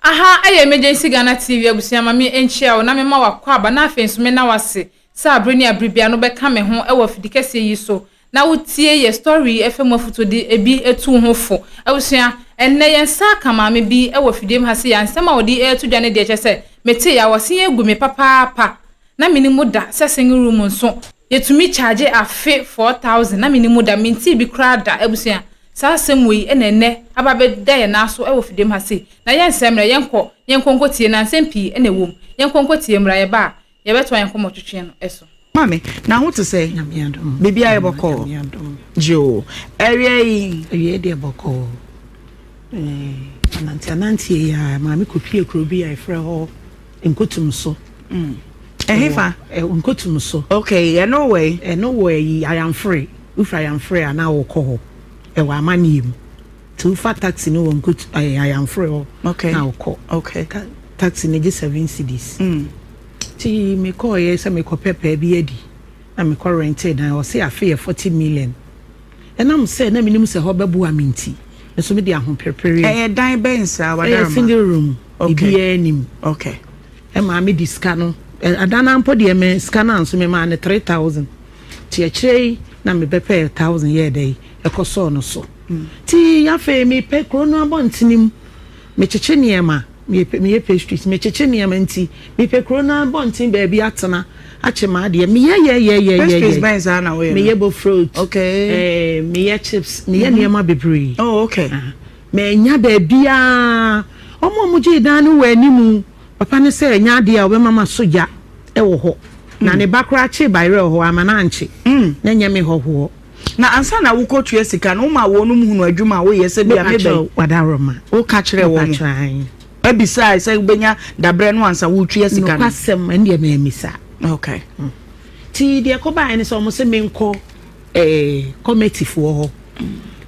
Aha, emergency Ghana TV abusia mami enchia o na me ma wakwa aba na afenso me na wase sa abreni abribia no beka me ho e wo fidikese yi so na wotie ye story FM afutodi ebi etu ho fo abusia enne yensa kama me bi e wo fidiem ha se yansem a wodi etu dwane de chese mete ya wase egu me papa na minimu da se single room nso yetumi charge afe 4000 na minimu da minti bi krada abusia sa semwe enene ababe da ye na so e wo fidem ha se na yensemre yenkonko tie na nsempi enewom yenkonko tie mra ye ba ye beto yenkomo twetwe no eso mame na ho to say baby aye boko jo area de boko ananti ya mame kopie krobi ya efre ho enkotum so ehefa enkotum so okay no way I am free if I am free and now ko ewa amanim to fa taxi no won go I am free okay now call okay taxi ne 7 cedis ti me call ye say me ko pepe bi adi na me ko rented na o say afi 40 million and am say na minim say ho bebu aminti so me di ahon prepare dan ben sa wadama single room okay enim okay e ma me di scan adana ampo de me scan anso me ma ne 3000 ti achei na me bepe 1000 ye dey ekoso no so ti ya fe mi pe krono abontinim me cheche niema me ye pastries me cheche niema nti me pe krono abontin ba bi atena ache ma de me ye pastries benz na we me ye bo fruit okay me ye chips me ye niema bebre oh okay me nya ba bia omo je dan no wa animu papa ne se nya de a we mama soja e wo ho na ne bakra che bayre ho amana anche na nya me ho na ansa na wo kotu esika no ma wo no mu hunu adwuma wo yese bia me be wadaroma wo ka kire wo no ebisa say benya dabre no ansa wo tu esika no kwasem ande me emisa okay ti de ko ba ene so mo se me nko committee fo ho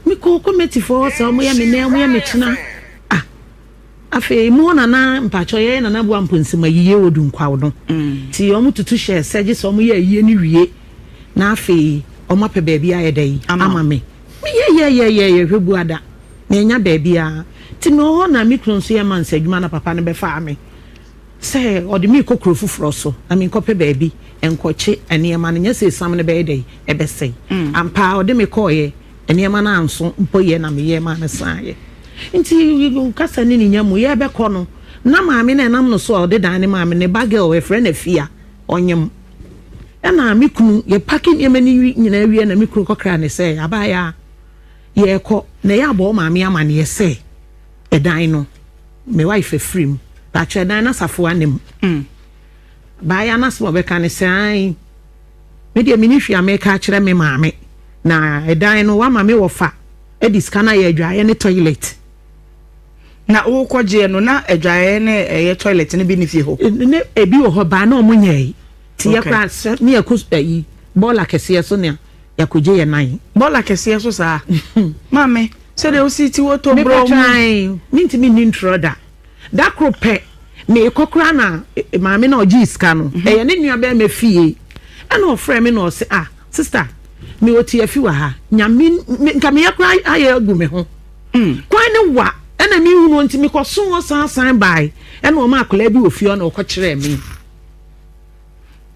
mi ko committee fo so mo ya me na mo ya me tuna afi mo na mpacho ye na bu amponsim ayiye wodu nkwa wo no ti o mo tutu share seje so mo ya ayiye ni wie na afi o ma pe baby aye dey ama me ye hwebu ada na nya baby a ti no ho na mi kronso ye man sadwuma na papa ne be fa me say o de mi kokro fufuro so na mi kope baby enkoche eniema na nya se sam ne be dey e be sei ampa o de mi koye eniema na anso mpo ye na me ye ma na saaye nti kasa ni nya mu ye be ko no na maame na nam no so o de dan ne maame ne bagel we frɛ na fia onyem na mikunu ye packing ye mani nyina wie na mikunu kokra ne say abaya ye ko na ya bo maame ama ne ye say edan no me wife free ba che dan na safo anem ba ya na so be kan say ai me de mini hwia me ka kire me maame na edan no wa maame wo fa ediskana ye adwaye ne toilet na wo koje no na adwaye ne ye toilet ne bi ne fie ho ne ebi wo ho ba na omunyai ti yakra mi yakuyi bola kese so ne yakoje ye nan bola kese so sa mame se de o si ti wo to bro mi nti mi nintroda da krope me kokra na maame na oji iska no ye ne nua be me fie ana ofre me no se sister me oti afi wa ha nyame nka me yakra aye agu me ho kwan ne wa ana mi hu no nti me koso san bai ana o ma akola bi ofio na okokire me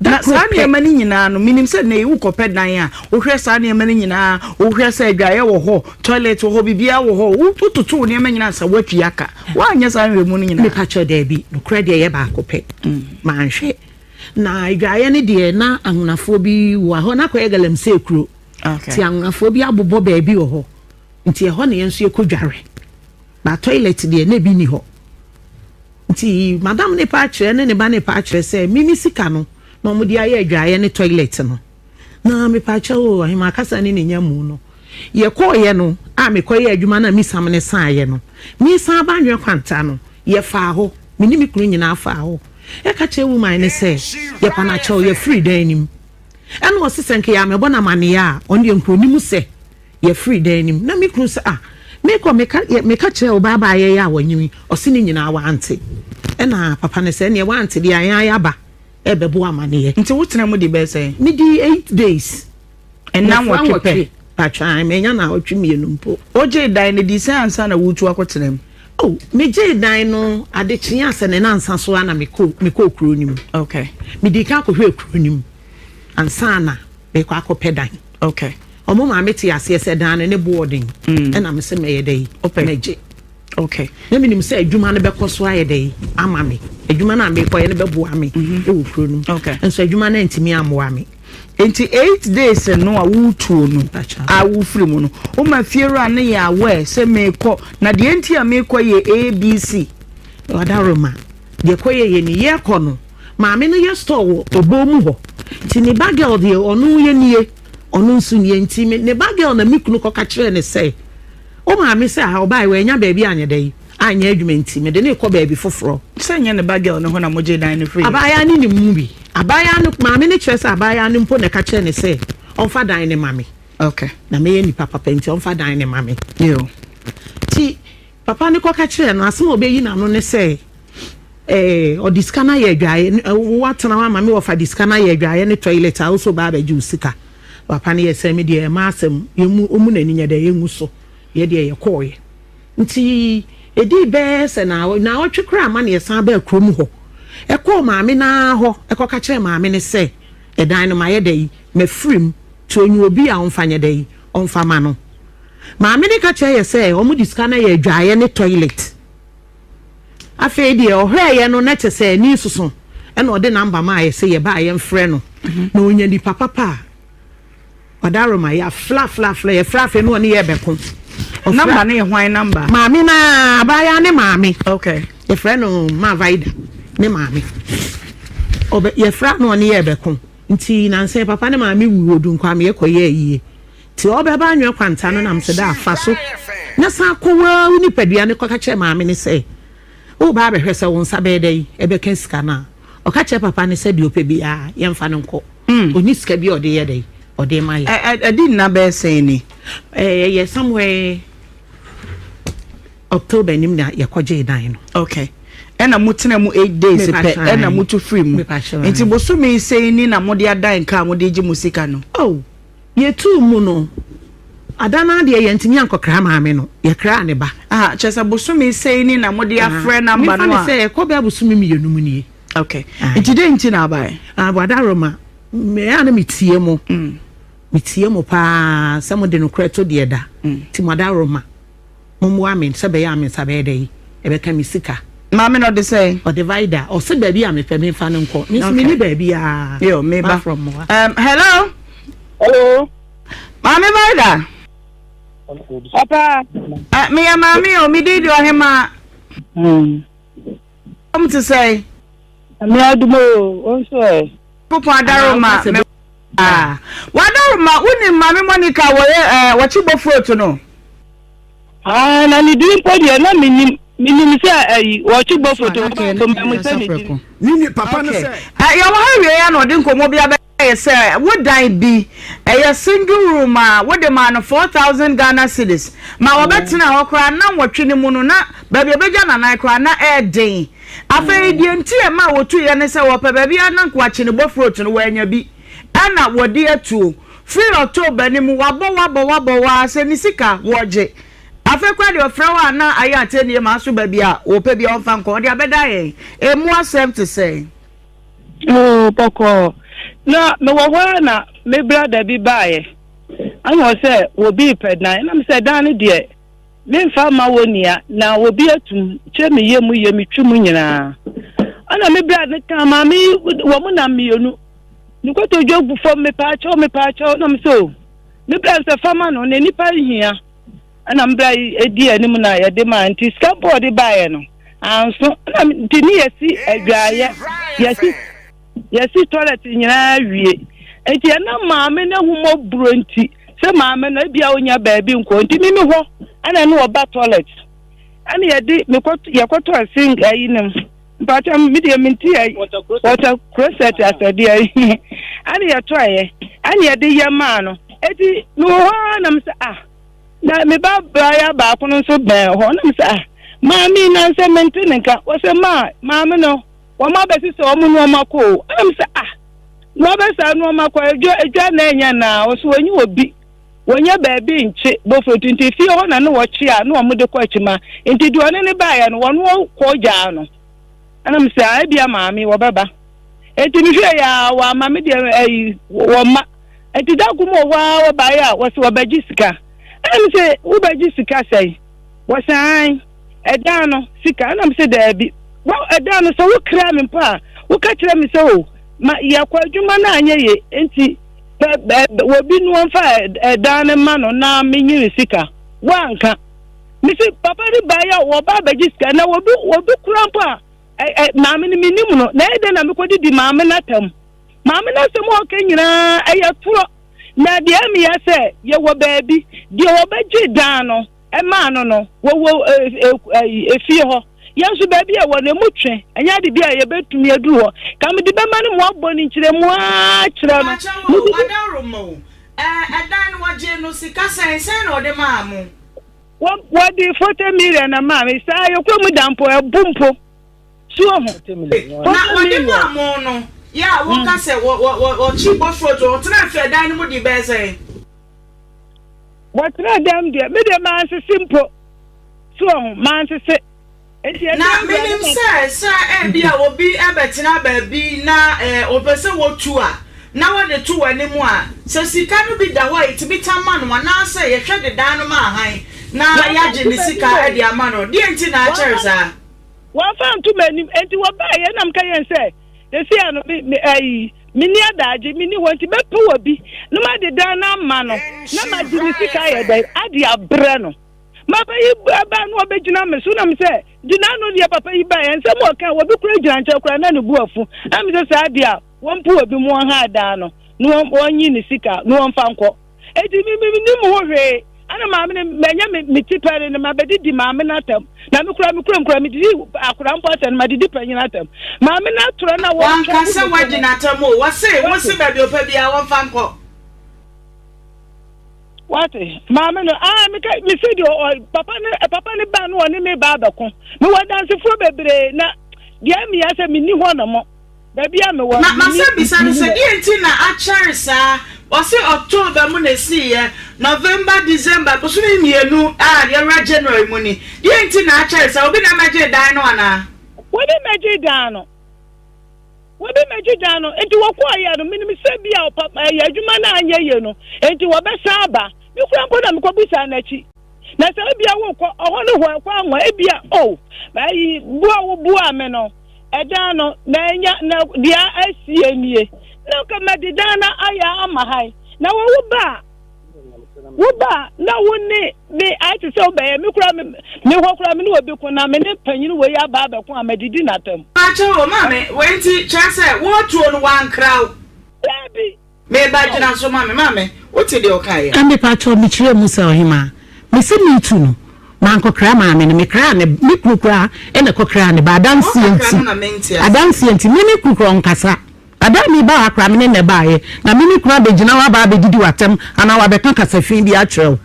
na sane mani nyina no minim se na ewu kopɛ dan a wo hwɛ sane mani nyina wo hwɛ se adwaye wo ho toilet wo ho bibia wo ho wo tutu ne mani nyina sa watwi aka wa anya sane mu nyina me pacho da bi no credit ye ba akopɛ ma nhwɛ na adwaye ne de na ahunafo bi wo ho na koye galamse kuro ti ahunafo bi abobɔ ba bi wo ho nti e ho ne yenso ye kodware ba toilet de na bi ni ho nti madam ne pa kyerɛ ne ba ne pa kyerɛ se mimi sika no no mo dia ye adwaye ne toilet no na me pa chawo ahima kasa ne nya mu no ye ko ye no me ko ye adwuma na mi sam ne san ye no mi san ba nwe kwanta no ye fa ho mi ni mi kunu nyina fa ho e ka che woman ne se ye pa na chawo ye free dan nim en wo sesenke ya me bona mane ya on de nkronim se ye free dan nim na mi kunu se me ko me ka che o baba ye ya wanyimi o se ni nyina wa ante e na papa ne se ne wa ante dia ya ba ebebo amane nti wotena mu di be say me di 8 days and now what pe patwa me nya na otwe mienu mpo oje dan ne di say ansa na wutu akotena mu Oh, me je dan no adekye asene na ansa so ana me ko kuro nim. Okay. Me di ka ko hwe kuro nim. Ansa na me ko akopɛ dan. Okay. Omo ma meti ase se dan ne boarding. Na me se me ye dai. Meje. Okay. Na me nim se adwuma ne bekɔ so aye dai ama me. Adwuma na me kɔ ye ne beboa me. E wo kuro nim. Okay. Enso adwuma na ntimi amoa me. Enti 8 days no a wutuo no a wufiri mu no o ma fiera na ya we se me kɔ na de enti a me kɔ ye ABC wadaroma de kɔ ye ni ye kɔ no ma me no ye store obo mu ho ti ne bagel de onu ye nie onu nsu nie enti ne bagel na mikunu kɔ ka kire ne se o ma me se ha obai we nya ba bi anya dai anya adwuma enti me de ne kɔ ba bi foforo se nya ne bagel no ho na mo je dan ne free abaya ni ni mu bi abaya no maame ne kyerɛ sɛ abaya no mpo na ka kyerɛ ne sɛ ɔmfa dan ne mame. Okay. Na me ye ni papa penti ɔmfa dan ne mame. Yo. Ti papa ne kɔ ka kyerɛ no asɛm obeyi na no ne sɛ ɔdiska na yɛ adwae watena wa mame wɔfa diska na yɛ adwae ne toilet a also ba ju sika. Papa ne yɛ sɛ me de ma asɛm yemu omu na ni nya de yengu so. Ye de yɛ kɔɔ. Nti edi be sɛ na ɔtwe kra ma ne yɛ san ba krom hɔ. Eko maame na ho eko ka kire maame ne se edan no maye dai me frim to onyu obi a onfanye dai onfa ma no maame ne ka kire ye se omu diska na ye adwaye ne toilet afi de ohwe ye no na che se ni susu e na ode number ma ye se ye ba ye mfre no na onya di papa pa odaro ma ya fla ye fla no ne ye beko number na ye hwan number maame na abaya ne maame okay ye friend no ma vida ne maame obe ye fra no ne ye beko nti na nse papa ne maame wuwodu nkwa me yekoye yiye ti obe ba anwe kwanta no nam se da afa so na sa kowa ni padua ne koka che maame ne se o ba be hwese won sa be dai e be kan sika na o ka che papa ne se di ope bi a ye mfa no nko oni sika bi ode ye dai ode ma ye adi na be se ni ye somewhere October nim na ye koje dan no. Okay. Ena mutena mu 8 days pe ena mutu free mu enti bosumi sei ni na mode adan ka mode gi musika no oh ye tu mu no adana de ye ntimi ankokra maame no ye kra ne ba chesa bosumi sei ni na mode afre number no a say ko be bosumi mi yenu mu ni okay enti de enti na abai wadaroma me ana mitie mo pa se mo de no kreto de da ti wadaroma mo mo amen se be ya amen se be dey e be ka misika Mama no dey say or divider or say baby am pe me fa no nko me ni baby a yo me ba from hello Mama Vida Papa me ya mami o mi di ohema to say me adumo on so popo adaroma wadaroma woni mami Monica wo chibo fruit no na ni din podi na minim say watch bo photo nini papa no say ya wo ha wie ya no de nkomo bia be say wo dan bi a single room wo de man 4,000 Ghana cedis ma wo betena ho kra na wotwe ne mu no na ba bia beja na na kra na den afei die nti e ma wotu ye ne say wo pa ba bia na nko ache ne bo fruit no wanya bi ana wo de atu free October ni mu wabo wa se ni sika woje afekwa de ofrewa na aya atenie ma so ba bia wo pe bia onfa nko de abeda ye emu accept to say oh poko na me wo na me brother bi baaye an wo say wo bi pedna na me say dan de me mfa ma wonia na wo bi atum che me yemu twum nyina ana me brother ka ma me wo mu na mienu nkoto jogu fo me pa cho na me so me brother fama no ne nipa hia ana mbra edi anim na ye de ma anti skateboard baaye no anso na tini yesi adwaye yesi toilet nyina wie enti na maame na humo bronti se maame na bia onya baabi nko enti mimi ho ana no oba toilet ana ye de me yakoto asing ayinim mpata media minti water closet asade ayi ana ye toye ana ye de yema no enti no na msa na me ba ya ba kono so be ho na msa maami na se mentine nka wo se maame no wo ma be se o mu no mako na msa no be sa no mako edwa na enya na wo so onyi obi wonya baabi nche bofotu nti fie ho na no wochi a no omude kwa chima nti do ne ba ya no wono ko gya no ana mse a bia maami wo beba enti mi hwe ya wa maami de wo ma enti da gumo wa ba ya wo se wo baji sika ana mse wo baji sika sai wo sai eda no sika ana mse da bi wo eda no so wo kra me pa wo ka kira me so ma ya kwa adwuma na anye ye enti wobi no mfa dan ma no na menyi sika wanka misi papa ri ba ya wo ba baji sika na wobi kurampa maame ni minim no na ede na mekodi di maame na tam maame na se mo okanyina aya turo na de ami ya se ye wo baabi de wo baji dan no e ma no wo efie ho yanso baabi a wo na mutwe anya de bia ye betumi adu ho kam de be ma ne mo aboni kire mo a kire no adaromo edan waje no sika sen na ode maamu wo di 40 million na maame sa yo kwa mu dampo e bumpo suo ho na ode maamu no ya wo ka se wo chibo frojo tena fe dan mu di be say wo tena dem de me de man se simple suo man se na minim say bia obi ebetina baabi na opese wotu a na wode tu wanimu a se sika no bi da ho it bi tama no na say ye hwe de dan no ma han na ya je ni sika e de ama no de enti na acher sa wa fa ntu manim enti wo ba ye nam ka yen say de sia no mini adaje mini wonti be pe obi no ma de dan na ma no na ma je ni sika ye da ade abre no ma ba yi ba no obegina me so na me say dina no de papa yi ba yen se mo kan wo bi kura gina nche kura na ne buafu na me say sa de a won pu obi mo ha da no no onyi ni sika no won fa nko edi mi ni mo ho hwe ana ma me menya me tipere ne ma be di ma me na tam na me kura me di akura mpoten ma di panyina tam ma me na toro na won kan se wagina tam o wo se ba bi opa bia won fa nko what mama no me say the papa ne ba no oni me ba abeko me wa dance fo bebre na dia me ya se me ni ho na mo da bia me wa ma se bisa no se die nti na a charisa o se October mu na si ye November December ko so ni mienu de ra January mu ni die nti na a charisa obi na maje dan no ana wo be maje dan no enti wo kwa ya no me se bia papa ya adwuma na anya ye no enti wo be saba mi kura mpo na mkobusa na chi na se bia wo ko oho ne ho kwa anwa ebia bayi bua me no eda no na enya na dia asienie na ka madidana aya ama hai na wo ba na woni me ati se obaye mi kura me ho kura me no obi ko na me ne panyin wo ya ba ko amadidi na tam acho o mame wenti chance wo tuo no wan kraw baby me ba jina so mame woti de okaye ambe pacho mi chire musa ohima me se mi tu no man ko kra mame ne me kra ne mi kukura e ne ko kra ne ba adansi enti mi kukura nkasa adami ba akra me ne ba ye na mi kura be jina wa ba be didi watem ana wa be kan kasafin bi atrew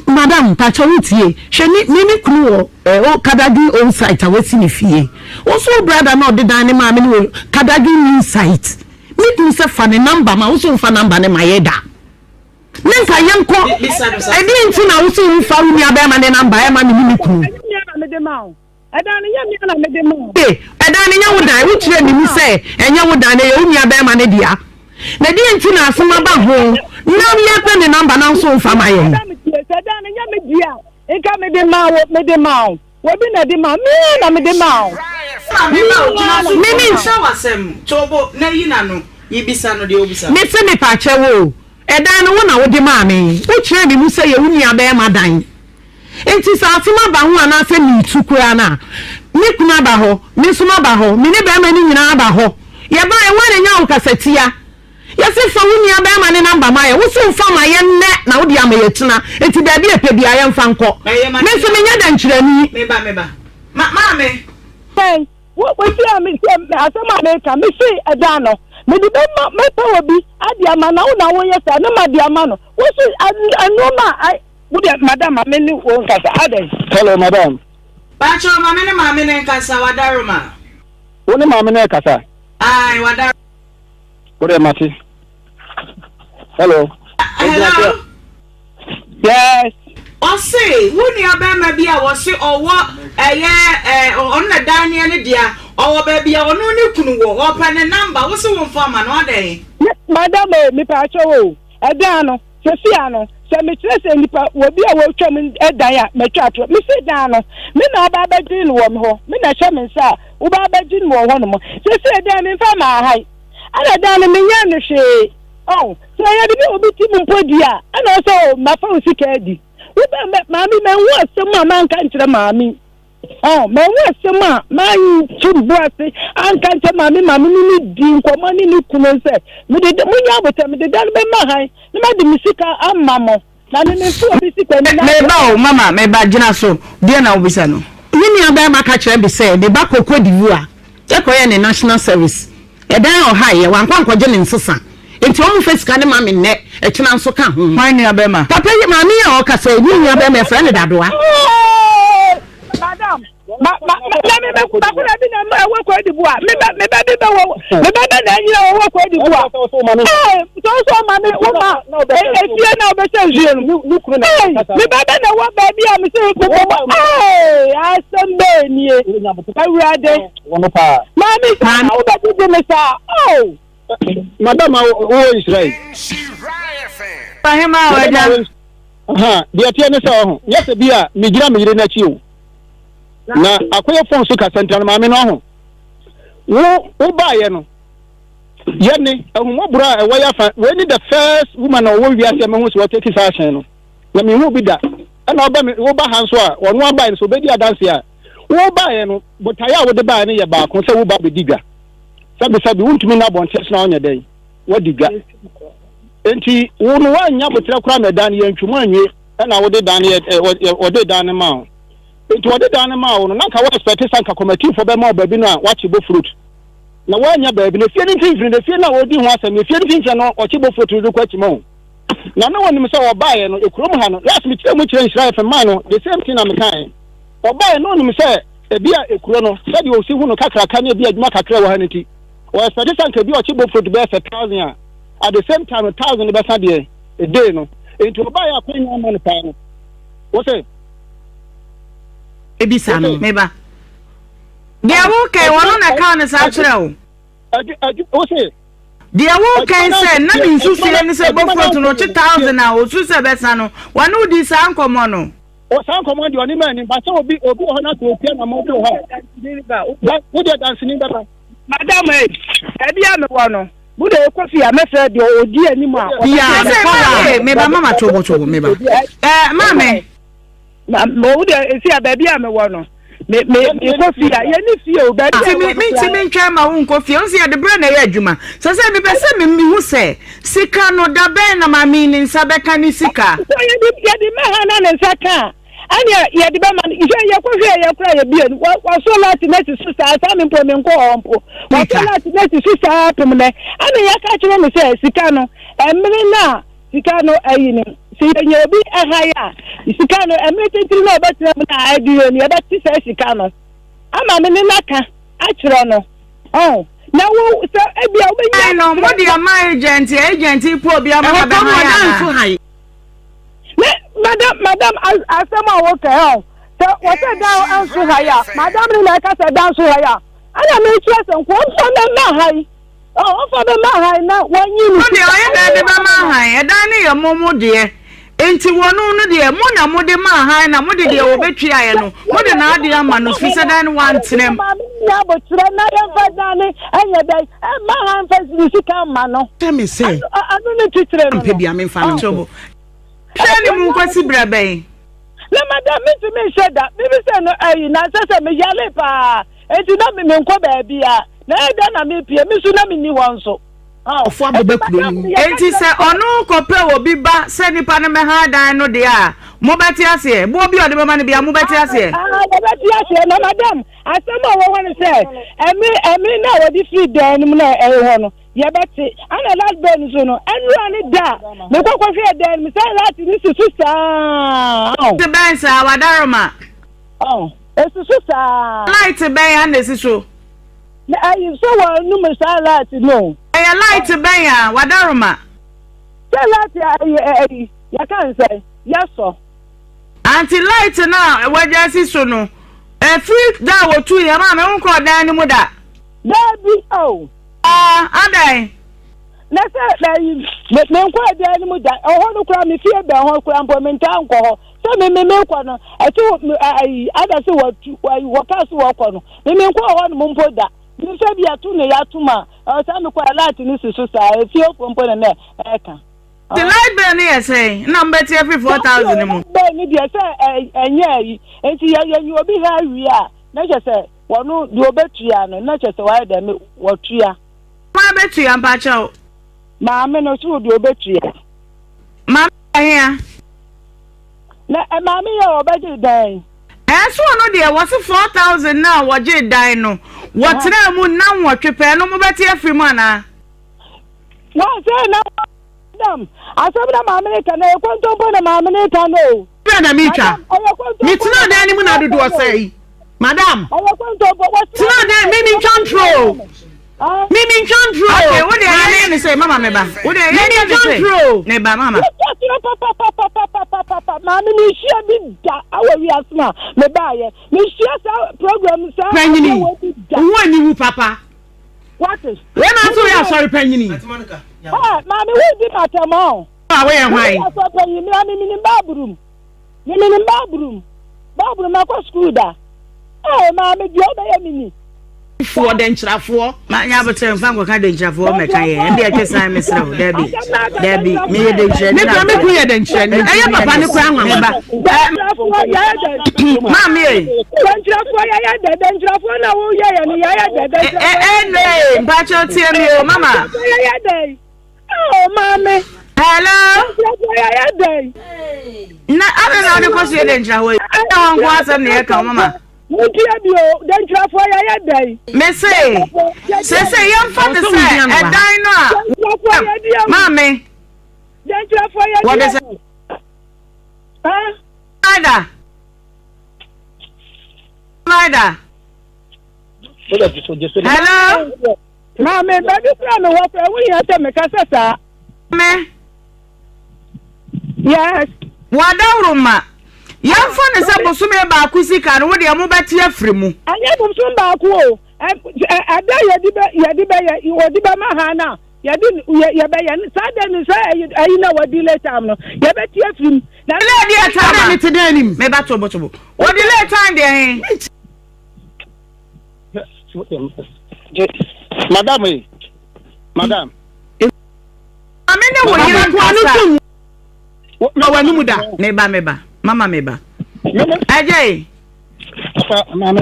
madam pacho wutie hwe ni kunu o kadagi on site awasi ni fie o so brother na odedan ne mame ne kadagi ni site me say fa ne number ma wo so fa number ne mayeda nenka yenko edi nti na wo so fa wo ni abema ne number e ma me ku edan nya wo dan wo kire ni mi say enya wo dan ne ye wo ni abema ne dia na di nti na asoma ba ho na ye pe ne number na so fa ma ye edan nya me dia enka me de ma wo bi na de ma me na me de ma mimi nsa wasem chobo na yina no yibisa no de obisa me se me pa chewo edan no wona wo de ma me wo kire ni mu say ye wuni aba ma dan enti sa afima ba ho ana se mi tukura na me kuna ba ho me suma ba ho me ne ba ma ni nyina ba ho ye ba e wona nya wo kasatia ye se fa wuni aba ma ne namba ma ye wo so fa ma ye ne na wo de ama ye tuna enti da bi epe bia ye mfa nko me se me nya da nkyirani me ba mame hey what you me asema me ka me see edano me di me pa obi adi ama na wo ye sa na ma di ama no wo so anoma I would madam me ni wo nkasa ade hello madam pacho mame ne nkasa wadaroma wo ne mame ne nkasa ai wadar wo de mati hello Yes. Ose, wuni abema bia wose owo on na Daniel ne dia owo ba bia onu ni kunu wo opa ne number wose won forma no dey. Madam me pa cho edan no sefia no se me kire se nipa wo bia wo twam edan a me twa to me se dan no me na ba ba din wo me ho me na hye me nsa wo ba ba din wo ho no mo se edan me fa ma hai ana dan me nya no hwe oh so ya de bi obi ti mu podi a ana so ma fa usika di wo ba mami me wo asem a man kan kire mami oh me wo asem a man tumbu ase an kan kire mami ni di nkomo ni kunu se me de mu nya bota me de dan be ma hai na ma de musika amma mo na me fu obi sika ni na me ba o mama me ba gina so dia na obisa no yini aba ma ka kire be say de ba kokko divu e koye ne national service e dan o ha ye wan kwankwaje ne nsesa enti o mfes ka ne ma me ne e twena nso ka ho man ni abema papa ye ma me ya o ka say ni aba me friend dadoa madam me ba ko na bi na wo ko dibu a me ba na nyina wo ko dibu a so ma me wo ma e tie na obese jie no kuru na me ba na wo ba bi a me se ko asembe ni awurade wono pa mami wo ba di me sa madam o Israel Pahema waja dia tie ne sa ho yes bia me gira me yire na chi o na akoye phone so ka central ma me no ho wo ba ye no ye ne ahumobura e waya fa we ni the first woman o wo wi ase me hu so take fashion no na me hu bi da na oba me wo ba hanso a ono aba ni so be di adanse a wo ba ye no botaya wo de ba ne ye ba ko se wo ba be diga sabi wuntumi na bonte na onya den wo diga enti wo no wa nya botre kura me dan ye ntwumu anwe na wo de dan ye wo de dan ma enti wo de dan ma wo no na ka wo expect sanka committee for be ma ba bi no a wa chibo fruit na wo nya ba bi no fie ni tinfiri na fie na wo di ho asem fie ni tinfiri no o chibo fruit do kwa chimo na na wonim se wo ba ye no ekurom ha no last me tire mu kire Nhyira FM no the same thing na me kan wo ba ye no nim se ebia ekuro no se de o si hu no kakra ka na ebia adwuma kakra wo ha niti o expect sanka bi o chibo fruit be 1000 at the same time 1000 be sa de a day no enti wo ba ye akwanya ma no pa no wo se ebisa no meba dia wo kai wono na ka ne sa kire wo wo se dia wo kai se na mi nsusu ne se bofo to no 2000 na o su se besa no wanu di sa nkomo no o sa nkomo di oni mani ba se obi ho na to opia na mo to ho wo de dance ni baba madam bia me wo no bude kofi a mefe de odi animu a ya me ba mama chobo me ba mame mo de esi a ba bia me wo no me kofi a ye ni fie o ba me ntwa ma wo kofi on se ya de bre na ye adwuma so se me pese me hu se sika no da ben na mami ni nsa beka ni sika so ye di me ha na nsa ka anya ye di ba man ye kofi ye kura ye bia wa so lati na ti sister asa me mpo me nko ompo wa so lati na ti sister pum ne ana ya ka kire me se sika no emre na sika no ayi ni si ye obi ahaya sika no emre tentiri na obetre na adiyo ni ebe ti se sika no ama me ni naka a kire no na wo so ebia obenya no mo de my agent po bia ma ba ma ya madam asema wo ke so what down answer haya madam ni na ka say down so haya ana me tue se nko so na hai for the man na wanyi ni de oye na de ma hai e dan ne ye momo de enti wonu no de mo na mo de ma hai na mo de wo betwi aye no mo de na ade ama no fi se dan wan tinem ya bo tire na ye fa dan anya dai ma hai fa sika ma no tell me say anu ne titire no pe bia me fa no chobo Shani mu kwasi brabe. Na madam me said that. Me say no na say me yale pa. Enti na me nko ba bia. Na e da na me pie me su na me ni won so. Ofo abebe kuro ni. Enti se onu kope obi ba se nipa na me ha dan no de a. Mo beti ase. Bo obi ode mama ne bia mo beti ase. Mo beti ase na madam. Asema wo won say. Emi na wo di free dan mu na ho no. Ye beti ana last ben so no enura ni da me kokko fe den mi say lati ni susu sa the ben sa wadaroma susu sa light ben ya na siso na ayi so wa nu me say lati no light ben ya wadaroma say lati ayi ya kan say Yes, sir. Anti light now, where just so no. A free that or 2 year man, I won't call down the mother. Baby, oh. Adai. Let's say me quite the animal that I want to cry me fear the whole cramp town call. So me milk on I told I other say what pass walk on. Me milk on Mumpo that. You said you are too near Tuma. I was quite a lot in this society. If you're from Pona, The light burn say number every 4,000 a month. Media say, and yeah, and see, you will be here. We are. Not just say, well, no, you bet you are not just a while them what you are. My bet you, I'm Pacho. Mamma, no, you will bet you. Mamma, here. Mammy, you're better day. As one of dear was 4,000 now, what you dino. What's now, moon now, what you pay no more better every man. What say now? I said, American, I want to open a American. No, Mitra. It's not the animal I do say. Madam, it's not that Mimi control. Mimi control. Okay, what do you say, Mamma? What do you control? Neighbor, Mamma. Mammy, she did that. I will be asthma. Me buy it. Me share program, sir. When you, Papa? What is? When I saw you, sorry, Penny. Mammy, we did not come on. Where am I? I'm in bathroom. You in bathroom. Bathroom, I go school there. Oh, Mammy, you're the enemy. For danger for my Yabaton Fango danger for Mecca, and the kiss I miss Debbie. Debbie, me a danger. Never make me a danger. I am a panic crown. Mammy, danger for and Pacho, tell me, Mamma. Oh, Mammy. Hello? No, I don't know the question danger. I don't want some near Mama. Danger for your day. Messy, say, young father, and dino. Mammy, danger for your what is it? Ida. Ida. Hello? Mammy, baby, from what we have to make us. Me? Yes. What don't young fun is able to make back with sick and what you are about to free mu. I am some back. I die you were the Mahana. You didn't, you say, you know what delay time. You bet you him. Now, lady, time to him. Maybe that's what delay time there. Madam. I mean, no, Mama meba. Ajay. Mama.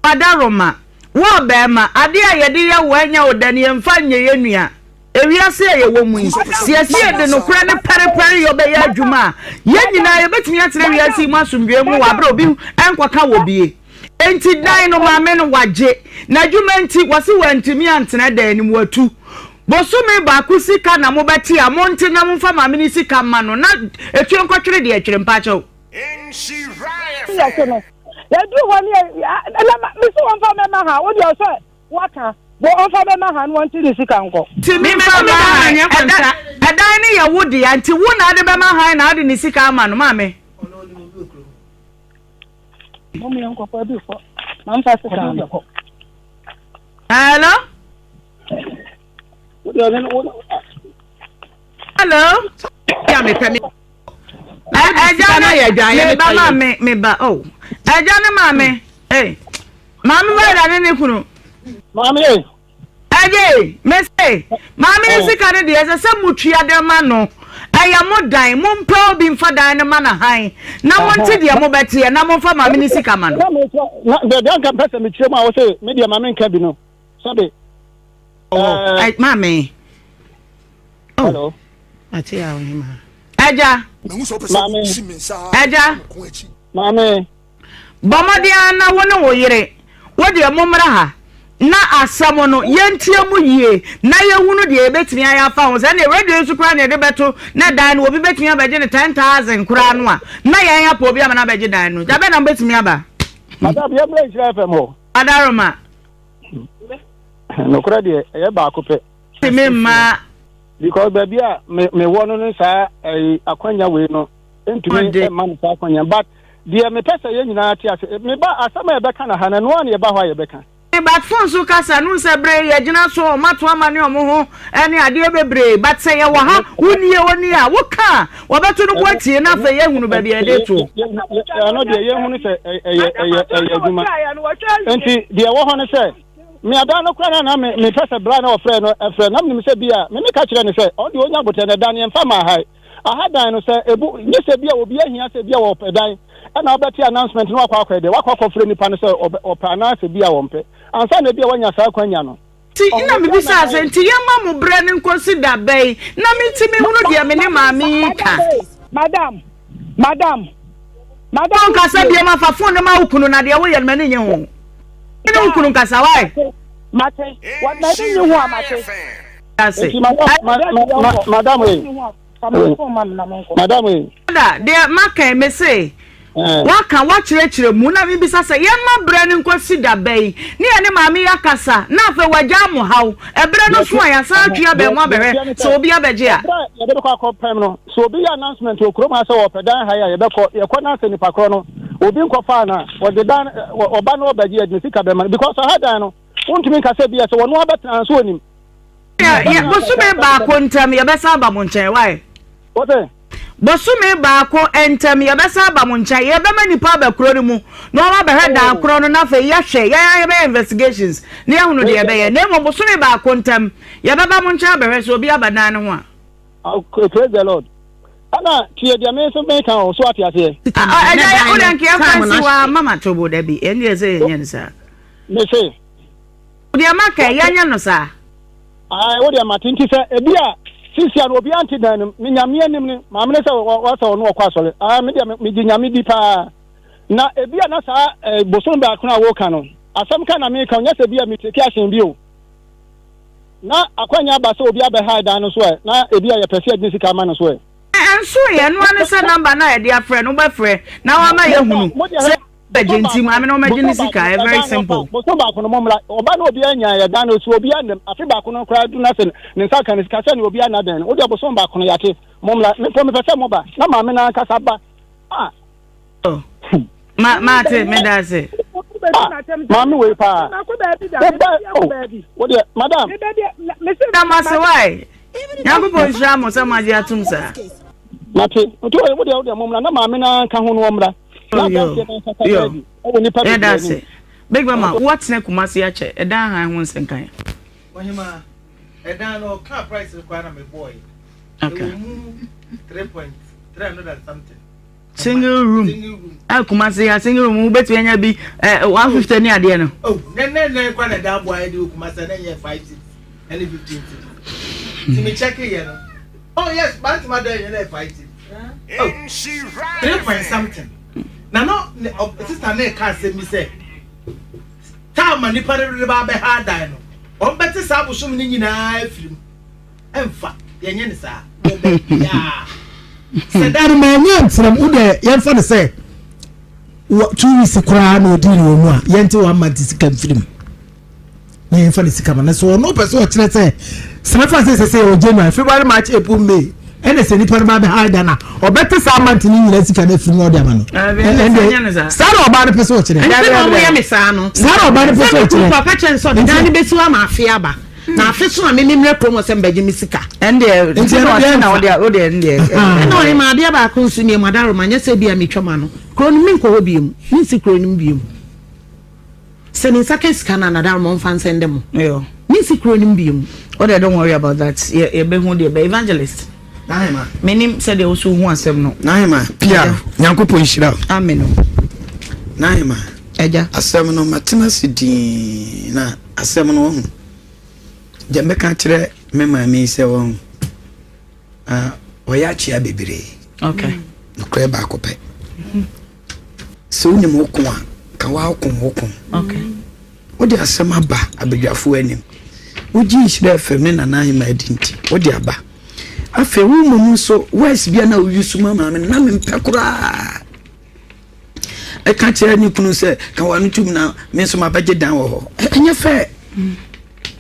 Adaroma. Wo bema, ade ayede ya wanya odani emfa nye yenua. Ewiase ye wo mu. Siasie de no kura ne perepere yo be ya adwuma. Ye nyina ye betumi atere wiase mu asomdwe mu wa bra obi enkwaka wo bie. Enti dan no maame no waje. Na adwuma enti wase wantimi antena dan ni mu atu. Bosume ba kusika na mobati a monte na mfa maame ni sika ma no na etu enkotwere de etwere mpacho. Nhyira FM. Ya do one me so one for me ha. What you say? Waka. Bo on for me ha no want to sika nko. Ti me fa me ha kwanta. Edan ne ye wodi anti wo na de be ma ha na de ni sika ama no maame. Mo me nko fa bi fo. Man fa sika nko. Hello? Hello? Yeah, me pay me. Me ba oh. Ajana mame. Hey. Mame ba da ne kunu. Mame. Aje, me say. Mame ni sika ne de se mutua de ma no. Aya mo dan, mo mpa obi mfa dan ne ma na han. Na mo nti de mo beti na mo mfa mame ni sika ma no. Na de dan kan pese me tire ma wo say me de mame nka bi no. Sabe. Mame. Hello. Ati ya ohima. Aja. Aja. Mame. Bomadia na wona wo yire. Wo de momra ha. Na asamo no yentie mu yie. Na yehunu de ebetimi aya fa ho. Se na radio su kra na de beto na dan no obi betimi abeje ne 10,000 kra no a. Na yan ya po obi ama na abeje dan no. Ja be na betimi aba. Madam ye Nhyira FM ho. Adaroma. No kra de e ba akopɛ. Me ma because baby a me wono no sa akwanya we no into me man but dear me pesa ye nyina ati me ba asama ye beka na hana no an ye ba hwa ye beka but phone so kasa no se bre ye gina so mato amane omo ho ene ade bebre but say ye wo ha woni a wo ka wo beto no kwatie na fa ye hunu ba bia de to no de ye hunu se aduma enti de wo ho ne se me ada no kra na me pesa bra na ofre no efre na me se bia me ka kire ne se o de onya bote na dan ye mfa ma hai aha dan no se ebu nye se bia obi ahia se bia wo pedan na obeti announcement no akwa de wakwa free nipa no se opana se bia wo mpe ansa na bia wanya sa kwanya no ti ina me bisa se nti yema mo bre ne consider bay na me ti me hunu dia me ne maami ka madam ka se bia ma fa phone na ma ukunu na de wo ye me ne nye ho ne ukunu ka sa wai mate what na de you ho mate ase madam de maka me say waka wa chire mu na bibisa se ye ma bre ne nkosi da bai ne ye ne maami yakasa na afa wagya mo haw ebre no so ya sa atwa be mo abere so obi abeje a ye be ko akopem no so obi announcement okrom ha se wo pedan ha ya ye be ko ye ko na se ni pakro no obi nkofa na wo de dan oba no obaje admisika be man because ha dan no wontumi ka se bia se wo no abetan so onim ye bosume ba ko ntam ye be sa ba mo nchen why what bosume ba ko entem ye be sa ba mo nchen ye be manipa ba kro ni mu no ma be heda kro no na fe ye hwe ye be investigations ne ye hunu de ye be ye ne mo bosume ba ko ntam ye be ba mo nchen be hwe so obi abadan ne ho a praise the lord ana tie dia me so me kan so ati ase ya o dan ke fancy wa mama tobo da bi en ye se yen sa me se o dia maka ya nya no sa o dia matinti se e bia sisi an obi anti dan me nyame anim ni ma me se wo sa no kwa sole me dia me gi nyame di pa na e bia na sa boson ba kuna wo kan no asam kan na me kan nya se bia me teki asen bi o na akwanya ba se obi abe ha dan no so na e bia ye pese adni sika ma no so enso ye no ane se number na ye dia frɛ no be frɛ na wa ma ye hunu se agenti ma me no ma gini sika very simple boson ba kono momla oba na obi anya ye dan no so obi anem afi ba kono kra du na se ne nsa kan sika se ne obi ana dan o dia boson ba kono yate momla me to me pese mo ba na ma me na kasa ba ma te me da se mami we pa madam na ma se why ya go bo sha mo sa ma ji atum sa mate oto we wo momla na mami na ka ho no momla yeah, that's it. Big Mama, what's next? Kumasi ache. Edan ha ho nsenkan. Wahima, edan no car price require me boy. Okay. 3.300 something. Single room. Ah, Kumasi ya single room. Betu enya bi 150 ni ade no. Oh, ne kwa na da boy dey Kumasi na ye 5 and 15. See me check here no. Oh yes, but my day you 5. Oh, 3 something. Na no sister na ka say me say ta ma ni pare ba be ha dan no on beti sa busum ni nyina afirim emfa ye nye ni sa ya sedar ma nya ntram wo de ye fa de say 2 weeks kra na odi ni onu a ye nti 1 month sika mfirim ni ye fa de sika ma na so no person o kire say sefa say o January February March April May ene se nipa ba be ha dana obete sa amount ni nyina sika na firi no de ama no sara oba ne pese o kire ene mo ya me sa no sara oba ne pese o kire papa chen so dan ni besu ama afia aba na afi so na me nimre promo se mbaje mi sika ende na o de ende ene o ma bia ba ko nsu ni madaro manya se bia metwama no kro ni min ko ho biem ni si kro ni biem se ni saka sika na nadaro mo fan sende mo yo ni si kro ni biem o de don't worry about that ye be hu de be evangelist Nahima. Menim said they also who asem no. Nahima. pia nyankopon hira Amen. Nahima. Eja. Asem no matena sidi na asem no hu. Je meka kire me maami se wo. Oya chia bebere. Okay. Nokre ba ko pe. So ni mo ko a ka wa ko mo ko. Okay. Wo de asem aba abedwafo anim. Wo ji Nhyira FM ne Nahima adinti. Wo de aba. Afe wo mumu so wes bia na oyusu mama me na me mpekura e ka kire ni kunu se ka wanu tum na me so ma baje dan wo ho enye fe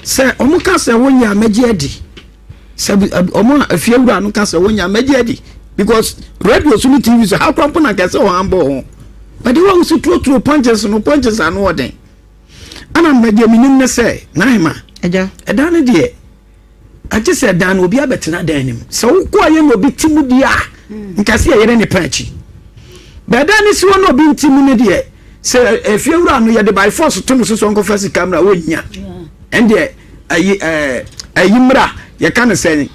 se omuka se wonya maji adi se omu afie wura no ka se wonya maji adi because radio so TV so how come na kase o ambo but the one so true punches are no den ana media minim ne say na hima eja eda ne de I just said dan obi abetena dan nim so ko aye no bi timu dia nkase yere ne panchi but dan si won obi timu ne de say if you run no by force to so so first camera wonya and there ayimra you can say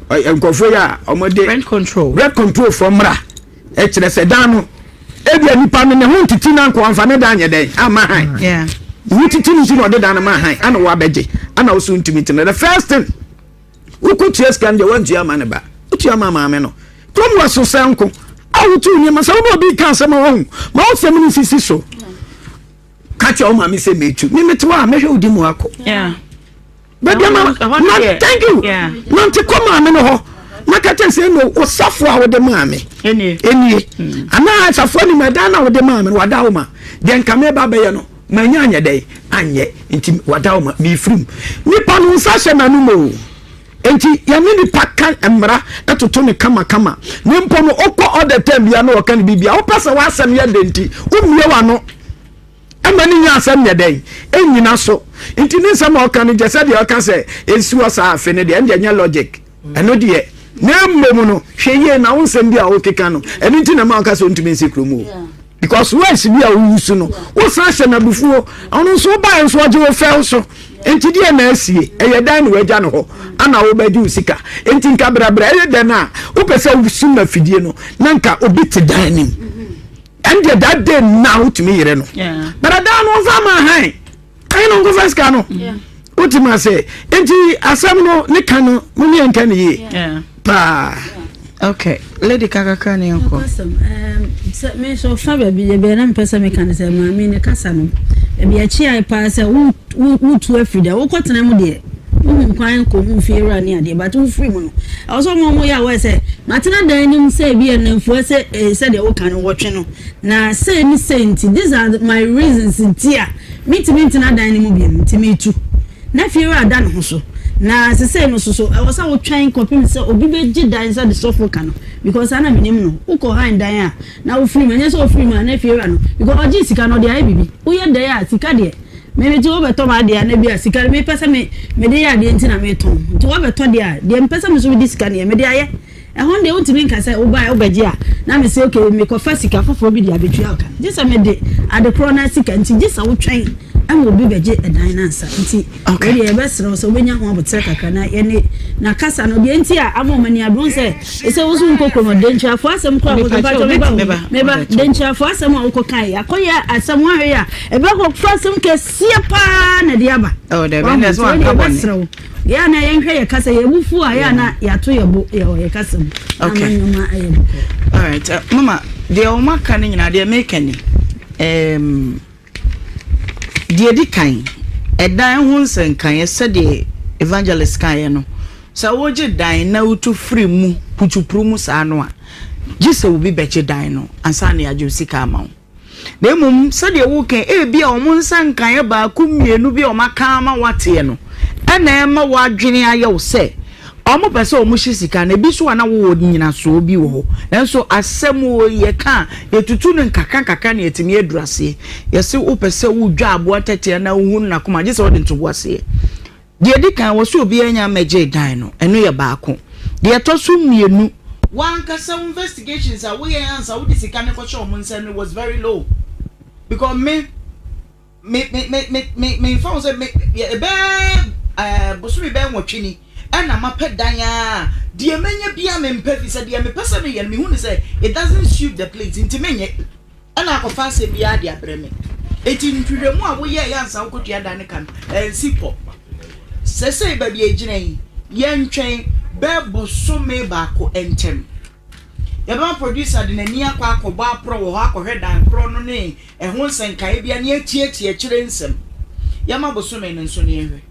nkofo ya omode rent control from mra e kire se dan no e bia nipa ne ho titi na nko amfa ne dan ye den ama han yeah we titi ni no de dan ma han ana wa beje ana osu ntimi tin the first thing we could just can the one to your man ba utu ya mama me no from waso sanko awutu ni ma so no bi kan se ma ho ma o se mi sisi so catch o ma mi se metu mi metwa me hwe odi mu akọ yeah but thank you no nti koma me no ho na kata se no osafo a wo de ma me enie ana asafo ni madana wo de ma me wada wo ma de nka me ba be ye no manya anya dai anye nti wada wo ma mi frum nipa no nsa hye na no mo enti ya mi ni paka emra etoto ne kama ne mpo no okọ all the time bia no oka ne bibia wo pesa wa asem ye de nti umie wa no amani nya asem ye dai enyina so nti ne nsem oka ne jese de oka se ensu osa afe ne de ende nya logic eno de na mmom no hweye na wo nsem bia wo keka no eno nti na ma oka se ontumi nsekromu because wes bia wo usu no wo sa hye na bufuo ono so ba enso oje wo fel so enti die na asie eye dan no agya no ho ana wo baju sika enti nka brabra eye dan na wo pese wo sum na fidie no na nka obi te dan nim and that day now to me yere no but dan no fa ma han ai no go first ka no ultima say enti asam no ne ka no mo ne nka ne ye pa okay lady kakaka ne nko me so fa ba bi be na mpesa me kan say ma me ne kasa no bi a chi ai pa say wo tu afida wo kwotena mu de kwan ko mu fi ra ni ade but wo free mu no also mo ya we say matena dan nim say bi en mfo say de wo kan wo twe no na say ni senti these are my reasons ntia meet na dan nim bi ntimi tu na fi ra dan ho so na say no so I was out trying copy say obi be gi dan say the sofo kan because ana minim no uko han dan a na wo free man so free man na fi ra no because oji sika no de ai bibi wo ye dan a sika de me ti wo beto ma de na bia sika me pesa me de ya de ntina me ton ti wo beto de a de pesa me so bi sika ne me de aye e hon de untimi nka say wo ba wo beje a na me say okay me ko fa sika fofo bi de abetua aka jisa me de ade pro na sika nti jisa wo twen am obi beje edan na nsa nti we de e besro so benya ho abotre kaka na ye ne na kasa no de nti a amomani adon say e say wo so nkokro mo de ntia fo asem kwa wo ba to me ba de ntia fo asem a wo ko kan ya koya asem wa ya e be ko fo asem ke sie pa na de aba oh de be na so an kabon ya na yen hwe ye kasa ye bufu a ya na ya to ye bo ye kasa mu okay all right mama de o maka ni nyina de make ni de di kan edan ho nsenkan ye se de evangelist kan ye no sa woje dan na utu free mu puchupru mu sa no a gise obi beche dan no ansa na ya josika ma na mum se de wo kan e bia o mu nsenkan ye ba ku mienu bia o maka ma wate no ana ema wadwene aye wo se omo pese omo shisika na bi so ana wo nyina so obi wo nanso asem wo ye ka etutu ne nkaka na etimi adurase ye se wo pese wo dwa abo tete na wo na kuma je se wo de ntobo ase de di kan wo so obi anya meje dan no eno ye baako de to so mienu one kasa investigations a wo ye answer wo disika ne ko cho omo nsen was very low because me found say me bosumi be nwotwini na mapedanya de menye bia me mpafi se de me pese me ye me hu ni say it doesn't suit the plate inti menye na akofa se bia de abreme eti ntwiremu a wo ye yansa wokotua dan kan sipo sese ba bia ginan ye ntwen be bosumi ba ko entem ye ba producer de nani akwa akoba pro wo akohwe dan pro no ne ho nsenkae bia ne atietie kire nsem ye ma bosumi ne nso ne ehwe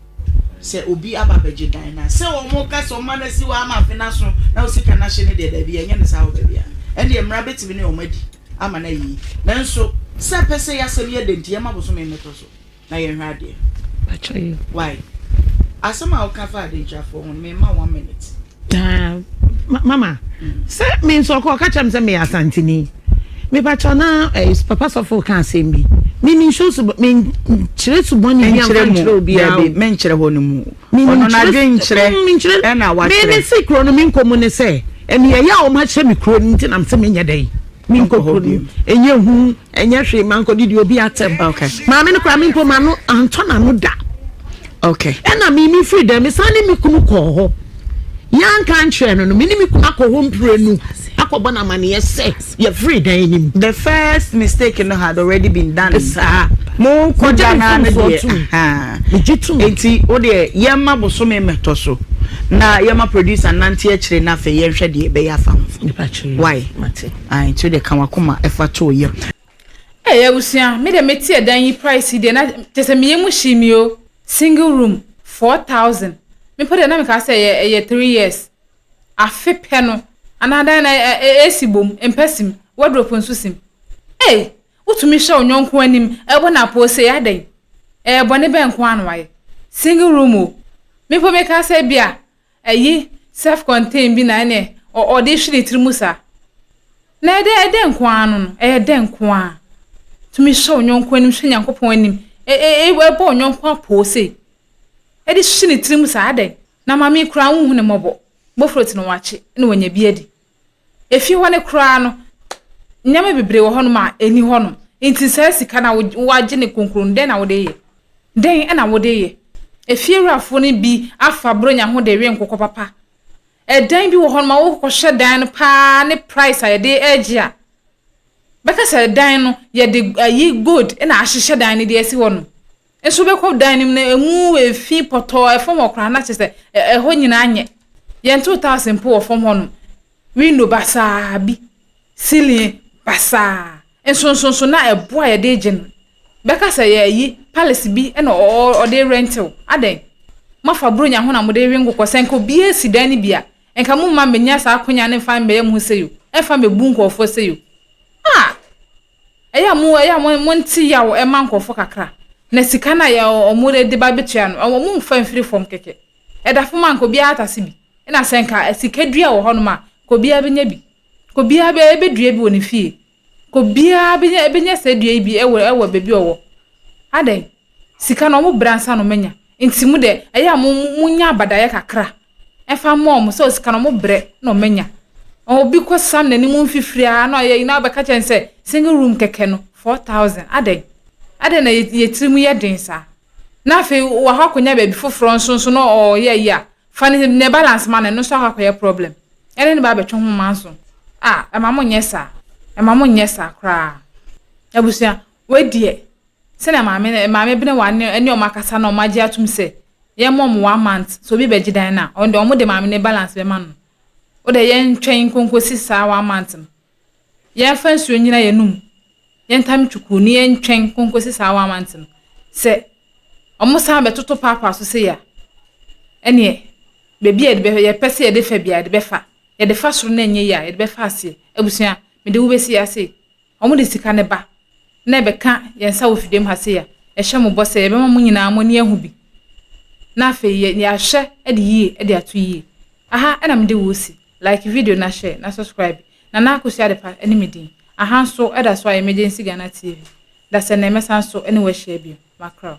se obi ababeje dan na se wo mo ka so ma na si wa ma fina so na o sika na hye ne de da bia nya ne sa wo ba bia ende emra betimi ne o madi ama na yi nanso se pese ya se ye denti ya ma bo so me meto so na ye hwa de why asama o ka fa de nchafo ho me ma 1 minute mama say me so ko catch am say me asantini me pacho na papa sofo kan say me show so me chire su boni bi am chire obi a me nchire ho no mu ono na dwe nchire e na wa chire me se kro no me nkomu ne say eni ya o ma che me kro nti na mse me nya dai me nkokro enye hu enye hwe man ko didi obi atem okay ma me no kra me nko ma no anto na no da okay ena me freedom me sane me kunu ko ho yan kan hwe no me ni me kunu akọ mpre nu akọ na mane yes you free dan nim the first mistake no had already been done mo ko dana na de enti o de yema boso me metoso na yema producer nanti akire na fe ye hwe de be ya fam why mate ai to de kan wakoma efa to ye ya busia me de meti edan yi price de na tese me yemu shimio single room 4,000 me pode na me ka say ye 3 years afi pe no anada na esibom empesim wardrobe nsusim utumi hwe onyonko anim ebo na po say adan ebo ne ben ko anwaye single room o me po me ka say bia self contained bi na ne o de hwiri trimusa na de nko anu no de nko a tumi hwe onyonko anim hwe nyankopon anim ebo onyonko apo say de hwiri trimusa adan na mami kura hu ne mobo bofrot no wache ne wanya biadi efi ho ne kura no nyame bebre wo ho no ma eni ho no nti sa sika na waje ne konkron den na wo de ye den na wo de ye efi rafo ne bi afa bronya ho de we nkokọ papa dan bi wo ho no ma wo kokọ dan no pa ne price a de agea beka sa dan no ye de ayi good na ahye dan ne de esi ho no enso be ko dan nim na emu efi poto efom okra na chese ho nyina anye ye 2000 po ofom ho no window basa bi ceiling basa enso na ebo a de gin beka sa ye yi palace bi na o de rental aden mafa bronya ho na mo de wingo kosenko bi esi dan ni bia enka mu ma menya sa akonya ne fa mbe mu seyo enfa me bu nkofo seyo eya mo nti ya o ma nkofo kakra na sika na ya o de ba betua no o mu mfa mfiri fom keke edafo man ko bia atase bi na senka sika dua wo hono ma ko bia benya bi ko bia be dua bi woni fie ko bia benya se dua bi ewo bebi owo aden sika no mo bransa no menya nti mu de eya mo nya abadaye kakra efa mom so sika no mo bre no menya o bi ko sam na ni mu mfifiri a no ye na be ka chense single room keke no 4,000 aden na ye trimu ye den sa na fe wa ha konya be bi foforo nso no o ye ya fani ne balance man no so ha ko ye problem ene ne ba betwe ho manso ema mo nyesa kra abusia we die se na maame bi ne wa ne o makasa na o maji atum se ye mom 1 month so bi beji dan na on de o mo de maame ne balance be man o de ye ntwen konkosi sa 1 month ye fa nsuo nyina ye num ye ntam twuku ni ye ntwen konkosi sa 1 month se o mo sa be toto papa so se ya ene bebi e de ye pese ye de fa bia de be fa ye de fa soro na enye ya ye de be fa ase abusia me de wo be si ase o mo de sika ne ba na be ka ye nsa wo fidem ha se ya e hye mo bose ye be ma mo nyina mo ne ahu bi na fe ye ya hye e de yie e de ato yie na me de wo si like video na share na subscribe na akosia de pa ene medin so e da so emergency Ghana TV da se na emesa so ene we share bi makra.